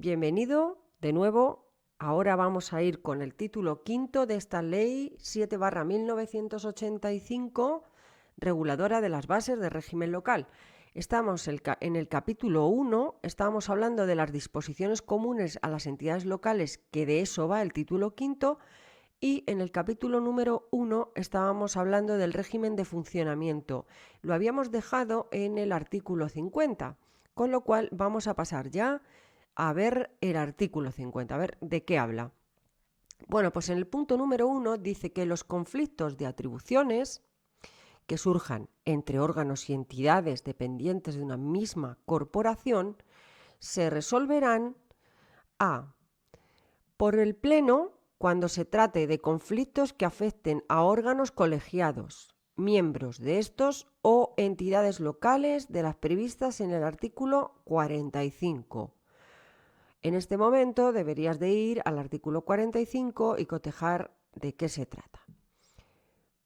Bienvenido de nuevo. Ahora vamos a ir con el título quinto de esta Ley 7/1985, reguladora de las bases de régimen local. Estamos en el capítulo 1, estábamos hablando de las disposiciones comunes a las entidades locales, que de eso va el título quinto, y en el capítulo número 1 estábamos hablando del régimen de funcionamiento. Lo habíamos dejado en el artículo 50, con lo cual vamos a pasar ya a ver el artículo 50, a ver de qué habla. Bueno, pues en el punto número 1 dice que los conflictos de atribuciones que surjan entre órganos y entidades dependientes de una misma corporación se resolverán por el Pleno cuando se trate de conflictos que afecten a órganos colegiados, miembros de estos o entidades locales de las previstas en el artículo 45. En este momento deberías de ir al artículo 45 y cotejar de qué se trata.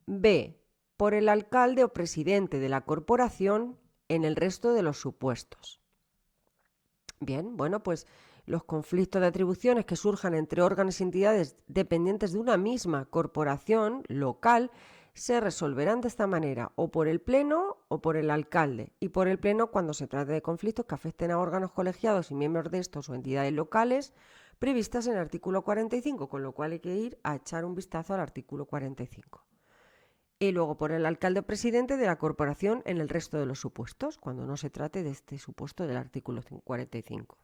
B. Por el alcalde o presidente de la corporación en el resto de los supuestos. Bien, bueno, pues los conflictos de atribuciones que surjan entre órganos y entidades dependientes de una misma corporación local se resolverán de esta manera, o por el Pleno o por el alcalde. Y por el Pleno cuando se trate de conflictos que afecten a órganos colegiados y miembros de estos o entidades locales previstas en el artículo 45, con lo cual hay que ir a echar un vistazo al artículo 45. Y luego por el alcalde o presidente de la corporación en el resto de los supuestos, cuando no se trate de este supuesto del artículo 45.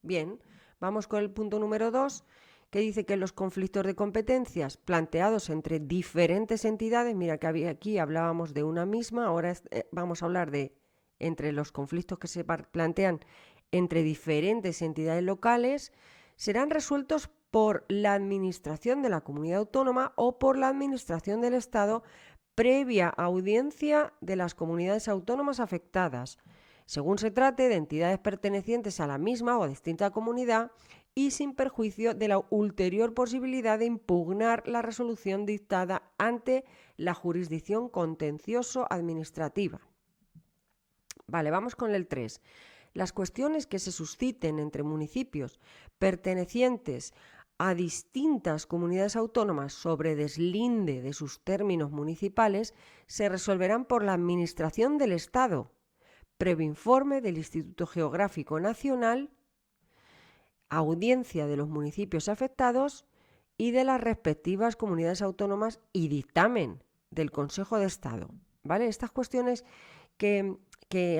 Bien, vamos con el punto número 2, que dice que los conflictos de competencias planteados entre diferentes entidades, mira que aquí hablábamos de una misma, ahora vamos a hablar de entre los conflictos que se plantean entre diferentes entidades locales, serán resueltos por la Administración de la Comunidad Autónoma o por la Administración del Estado previa audiencia de las comunidades autónomas afectadas, según se trate de entidades pertenecientes a la misma o a distinta comunidad y sin perjuicio de la ulterior posibilidad de impugnar la resolución dictada ante la jurisdicción contencioso-administrativa. Vale, vamos con el 3. Las cuestiones que se susciten entre municipios pertenecientes a distintas comunidades autónomas sobre deslinde de sus términos municipales se resolverán por la Administración del Estado, previo informe del Instituto Geográfico Nacional, audiencia de los municipios afectados y de las respectivas comunidades autónomas y dictamen del Consejo de Estado. ¿Vale? Estas cuestiones que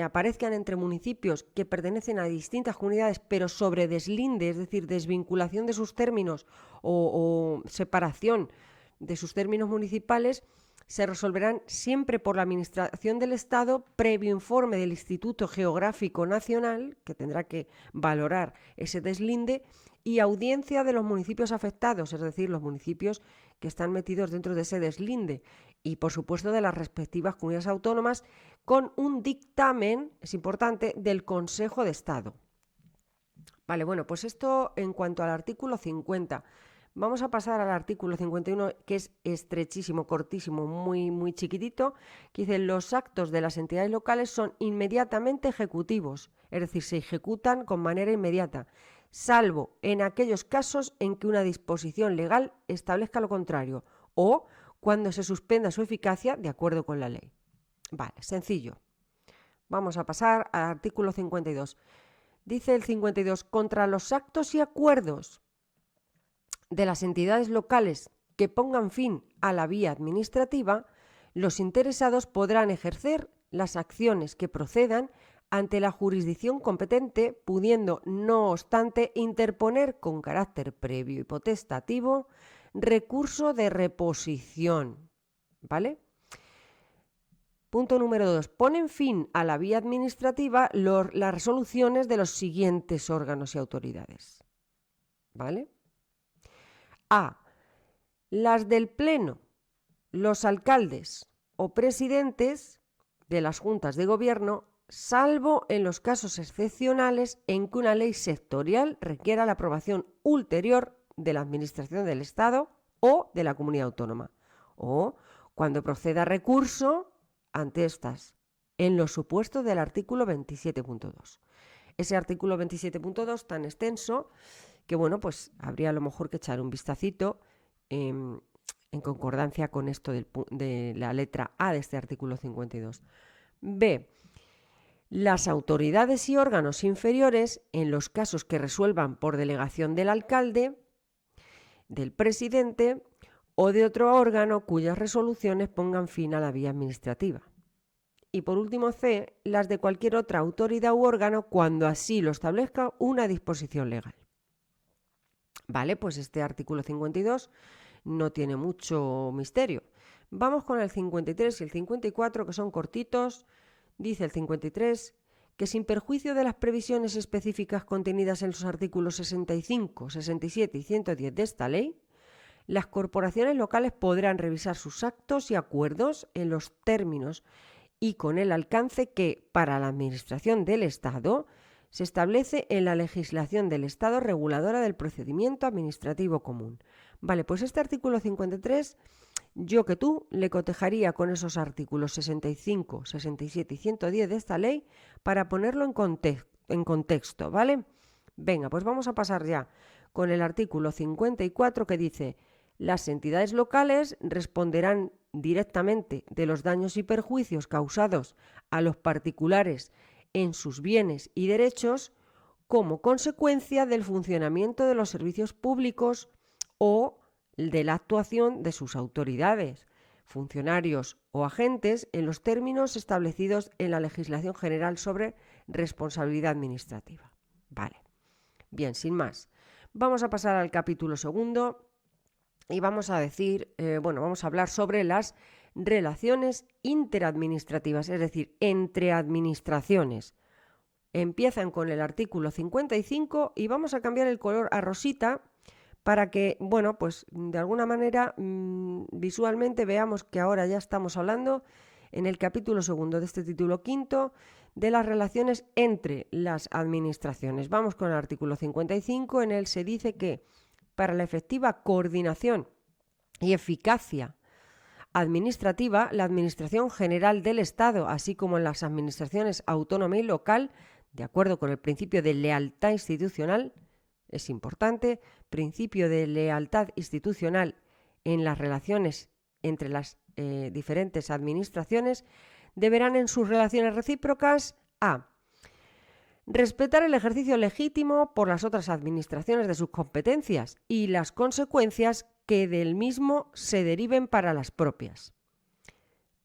aparezcan entre municipios que pertenecen a distintas comunidades, pero sobre deslinde, es decir, desvinculación de sus términos o separación de sus términos municipales, se resolverán siempre por la Administración del Estado previo informe del Instituto Geográfico Nacional, que tendrá que valorar ese deslinde, y audiencia de los municipios afectados, es decir, los municipios que están metidos dentro de ese deslinde, y por supuesto de las respectivas comunidades autónomas, con un dictamen, es importante, del Consejo de Estado. Vale, bueno, pues esto en cuanto al artículo 50. Vamos a pasar al artículo 51, que es estrechísimo, cortísimo, muy chiquitito, que dice: los actos de las entidades locales son inmediatamente ejecutivos, es decir, se ejecutan con manera inmediata, salvo en aquellos casos en que una disposición legal establezca lo contrario o cuando se suspenda su eficacia de acuerdo con la ley. Vale, sencillo. Vamos a pasar al artículo 52. Dice el 52, contra los actos y acuerdos de las entidades locales que pongan fin a la vía administrativa, los interesados podrán ejercer las acciones que procedan ante la jurisdicción competente, pudiendo, no obstante, interponer con carácter previo y potestativo recurso de reposición. ¿Vale? Punto número 2. Ponen fin a la vía administrativa las resoluciones de los siguientes órganos y autoridades. ¿Vale? A. Las del Pleno, los alcaldes o presidentes de las juntas de gobierno, salvo en los casos excepcionales en que una ley sectorial requiera la aprobación ulterior de la Administración del Estado o de la comunidad autónoma, o cuando proceda recurso ante estas, en los supuestos del artículo 27.2. ese artículo 27.2 tan extenso que, bueno, pues habría a lo mejor que echar un vistacito en concordancia con esto de la letra A de este artículo 52. B. Las autoridades y órganos inferiores, en los casos que resuelvan por delegación del alcalde, del presidente o de otro órgano cuyas resoluciones pongan fin a la vía administrativa. Y por último, C, las de cualquier otra autoridad u órgano cuando así lo establezca una disposición legal. Vale, pues este artículo 52 no tiene mucho misterio. Vamos con el 53 y el 54, que son cortitos. Dice el 53 que sin perjuicio de las previsiones específicas contenidas en los artículos 65, 67 y 110 de esta ley, las corporaciones locales podrán revisar sus actos y acuerdos en los términos y con el alcance que, para la administración del Estado, se establece en la legislación del Estado reguladora del procedimiento administrativo común. Vale, pues este artículo 53, yo que tú le cotejaría con esos artículos 65, 67 y 110 de esta ley para ponerlo en contexto, ¿vale? Venga, pues vamos a pasar ya con el artículo 54 que dice: las entidades locales responderán directamente de los daños y perjuicios causados a los particulares en sus bienes y derechos como consecuencia del funcionamiento de los servicios públicos o de la actuación de sus autoridades, funcionarios o agentes en los términos establecidos en la legislación general sobre responsabilidad administrativa. Vale, bien, sin más. Vamos a pasar al capítulo segundo y vamos a vamos a hablar sobre las relaciones interadministrativas, es decir, entre administraciones. Empiezan con el artículo 55 y vamos a cambiar el color a rosita para que, bueno, pues de alguna manera visualmente veamos que ahora ya estamos hablando en el capítulo segundo de este título quinto de las relaciones entre las administraciones. Vamos con el artículo 55, en él se dice que para la efectiva coordinación y eficacia administrativa, la Administración General del Estado, así como las administraciones autónoma y local, de acuerdo con el principio de lealtad institucional, es importante, principio de lealtad institucional en las relaciones entre las diferentes administraciones, deberán en sus relaciones recíprocas a. Respetar el ejercicio legítimo por las otras administraciones de sus competencias y las consecuencias que del mismo se deriven para las propias.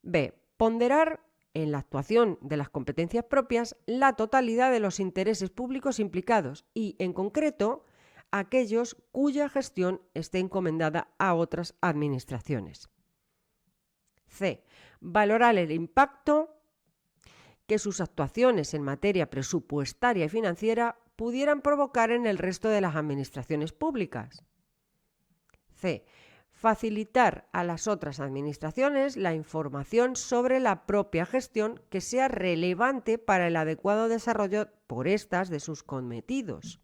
B. Ponderar en la actuación de las competencias propias la totalidad de los intereses públicos implicados y, en concreto, aquellos cuya gestión esté encomendada a otras administraciones. C. Valorar el impacto que sus actuaciones en materia presupuestaria y financiera pudieran provocar en el resto de las administraciones públicas. C. Facilitar a las otras administraciones la información sobre la propia gestión que sea relevante para el adecuado desarrollo por estas de sus cometidos.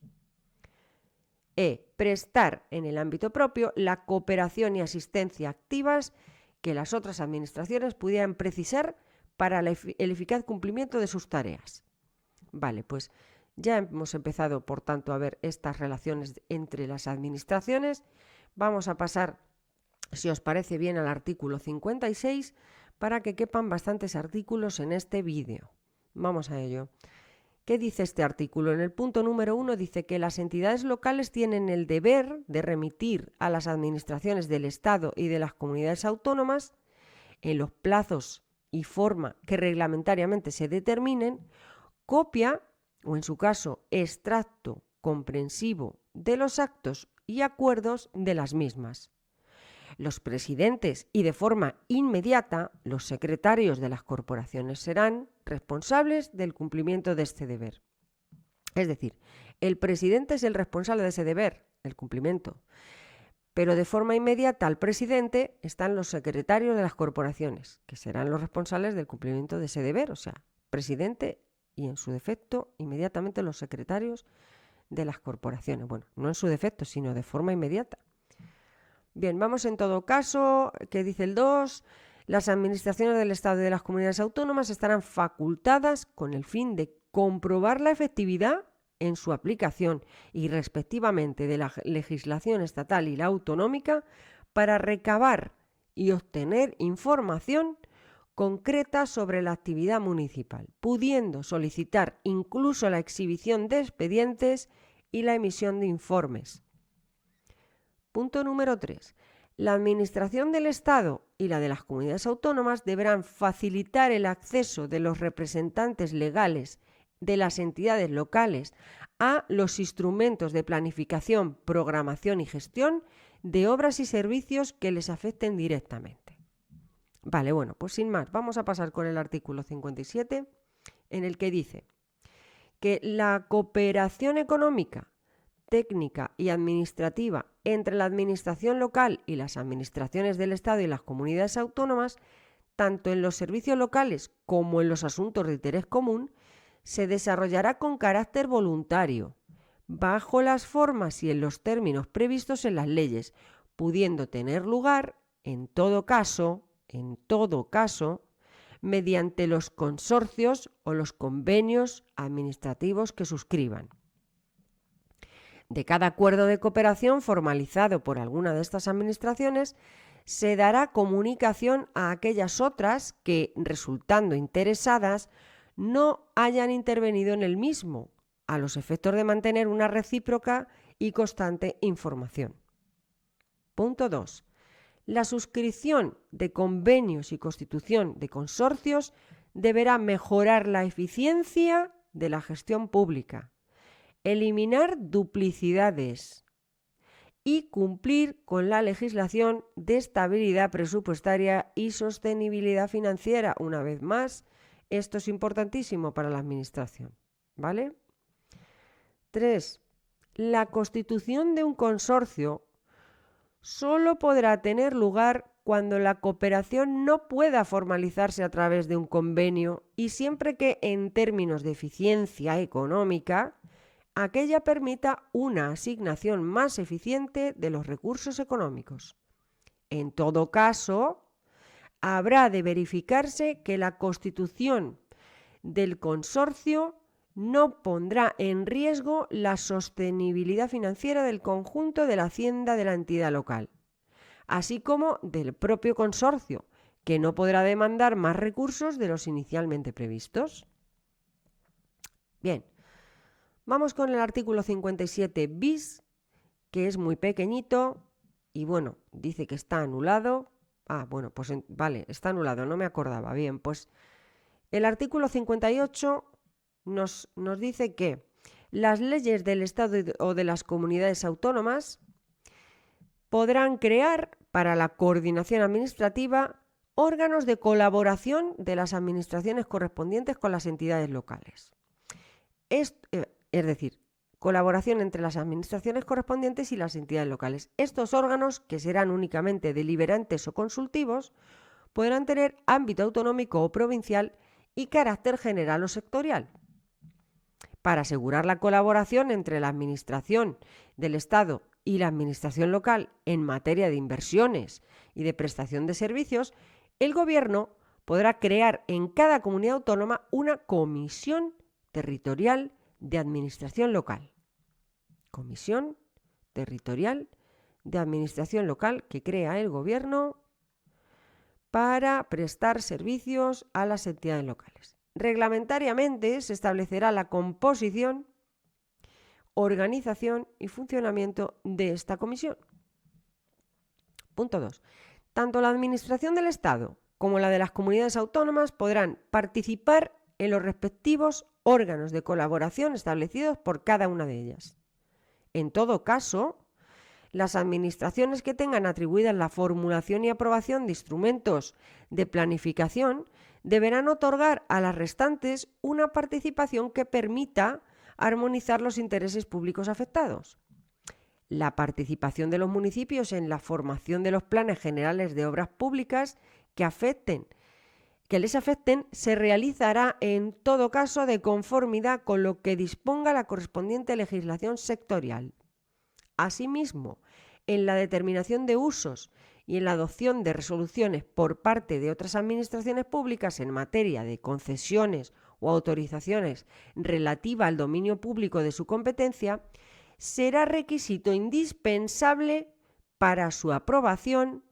E. Prestar en el ámbito propio la cooperación y asistencia activas que las otras administraciones pudieran precisar para el eficaz cumplimiento de sus tareas. Vale, pues ya hemos empezado, por tanto, a ver estas relaciones entre las administraciones. Vamos a pasar, si os parece bien, al artículo 56 para que quepan bastantes artículos en este vídeo. Vamos a ello. ¿Qué dice este artículo? En el punto número 1 dice que las entidades locales tienen el deber de remitir a las administraciones del Estado y de las comunidades autónomas, en los plazos y forma que reglamentariamente se determinen, copia o, en su caso, extracto comprensivo de los actos y acuerdos de las mismas. Los presidentes y, de forma inmediata, los secretarios de las corporaciones serán responsables del cumplimiento de este deber. Es decir, el presidente es el responsable de ese deber, el cumplimiento. Pero de forma inmediata al presidente están los secretarios de las corporaciones, que serán los responsables del cumplimiento de ese deber, o sea, presidente y, en su defecto, inmediatamente los secretarios de las corporaciones. Bueno, no en su defecto, sino de forma inmediata. Bien, vamos en todo caso, ¿qué dice el 2? Las administraciones del Estado y de las comunidades autónomas estarán facultadas con el fin de comprobar la efectividad en su aplicación y respectivamente de la legislación estatal y la autonómica para recabar y obtener información concreta sobre la actividad municipal, pudiendo solicitar incluso la exhibición de expedientes y la emisión de informes. Punto número 3. La Administración del Estado y la de las comunidades autónomas deberán facilitar el acceso de los representantes legales de las entidades locales a los instrumentos de planificación, programación y gestión de obras y servicios que les afecten directamente. Vale, bueno, pues sin más, vamos a pasar con el artículo 57, en el que dice que la cooperación económica, técnica y administrativa entre la administración local y las administraciones del Estado y las comunidades autónomas, tanto en los servicios locales como en los asuntos de interés común, se desarrollará con carácter voluntario, bajo las formas y en los términos previstos en las leyes, pudiendo tener lugar, en todo caso, mediante los consorcios o los convenios administrativos que suscriban. De cada acuerdo de cooperación formalizado por alguna de estas administraciones, se dará comunicación a aquellas otras que, resultando interesadas, no hayan intervenido en el mismo, a los efectos de mantener una recíproca y constante información. Punto 2. La suscripción de convenios y constitución de consorcios deberá mejorar la eficiencia de la gestión pública, eliminar duplicidades y cumplir con la legislación de estabilidad presupuestaria y sostenibilidad financiera. Una vez más, esto es importantísimo para la Administración, ¿vale? 3. La constitución de un consorcio solo podrá tener lugar cuando la cooperación no pueda formalizarse a través de un convenio y siempre que, en términos de eficiencia económica, aquella permita una asignación más eficiente de los recursos económicos. En todo caso, habrá de verificarse que la constitución del consorcio no pondrá en riesgo la sostenibilidad financiera del conjunto de la hacienda de la entidad local, así como del propio consorcio, que no podrá demandar más recursos de los inicialmente previstos. Bien, vamos con el artículo 57 bis, que es muy pequeñito y bueno, dice que está anulado. Pues vale, está anulado, no me acordaba. Bien, pues el artículo 58 nos dice que las leyes del Estado o de las comunidades autónomas podrán crear para la coordinación administrativa órganos de colaboración de las administraciones correspondientes con las entidades locales. Es decir, colaboración entre las administraciones correspondientes y las entidades locales. Estos órganos, que serán únicamente deliberantes o consultivos, podrán tener ámbito autonómico o provincial y carácter general o sectorial. Para asegurar la colaboración entre la Administración del Estado y la Administración local en materia de inversiones y de prestación de servicios, el Gobierno podrá crear en cada comunidad autónoma una comisión territorial de administración local. Comisión territorial de administración local que crea el Gobierno para prestar servicios a las entidades locales. Reglamentariamente se establecerá la composición, organización y funcionamiento de esta comisión. Punto 2. Tanto la Administración del Estado como la de las comunidades autónomas podrán participar en los respectivos órganos de colaboración establecidos por cada una de ellas. En todo caso, las administraciones que tengan atribuidas la formulación y aprobación de instrumentos de planificación deberán otorgar a las restantes una participación que permita armonizar los intereses públicos afectados. La participación de los municipios en la formación de los planes generales de obras públicas que les afecten se realizará en todo caso de conformidad con lo que disponga la correspondiente legislación sectorial. Asimismo, en la determinación de usos y en la adopción de resoluciones por parte de otras administraciones públicas en materia de concesiones o autorizaciones relativa al dominio público de su competencia, será requisito indispensable para su aprobación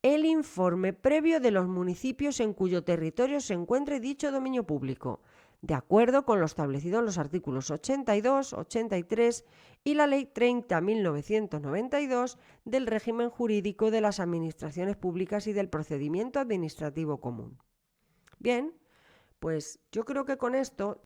el informe previo de los municipios en cuyo territorio se encuentre dicho dominio público, de acuerdo con lo establecido en los artículos 82, 83 y la Ley 30.1992 del régimen jurídico de las administraciones públicas y del procedimiento administrativo común. Bien, pues yo creo que con esto